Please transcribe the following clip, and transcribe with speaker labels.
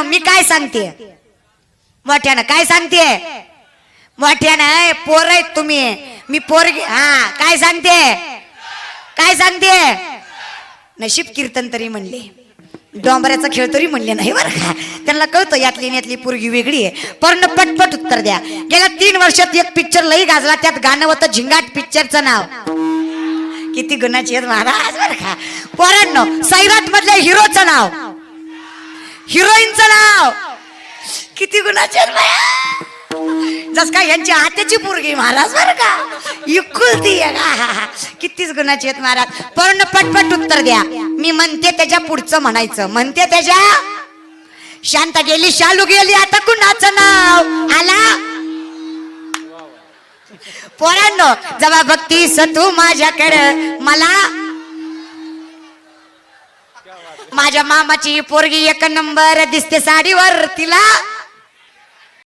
Speaker 1: पोरांनो मी काय सांगते मोठ्यानं काय सांगते मोठ्यानं पोर आहेत तुम्ही मी पोरगी हा काय सांगते नशीब कीर्तन तरी म्हणले डोंबऱ्याचा खेळ तरी म्हणले नाही बरं का त्यांना कळतं यातली पोरगी वेगळी आहे पण पटपट उत्तर द्या गेल्या 3 वर्षात एक पिक्चर लई गाजला त्यात गाणं होतं झिंगाट पिक्चरचं नाव किती गुणाची आहेत महाराज बरं का पोरांनो सैराट मधल्या हिरोचं नाव हिरोईनचं नाव किती गुणाची आहेत बाया जस काय यांची हाताची पोरगी महाराज बरं का इकुलती कितीच गुणाची आहेत महाराज पण पटपट उत्तर द्या मी म्हणते त्याच्या पुढचं म्हणायचं म्हणते त्याच्या शांता गेली शालू गेली आता कुणाचं नाव आला पोरांनो जेव्हा भक्ती तू माझ्याकडे मला माझ्या मामाची पोरगी 1 नंबर दिसते साडीवर तिला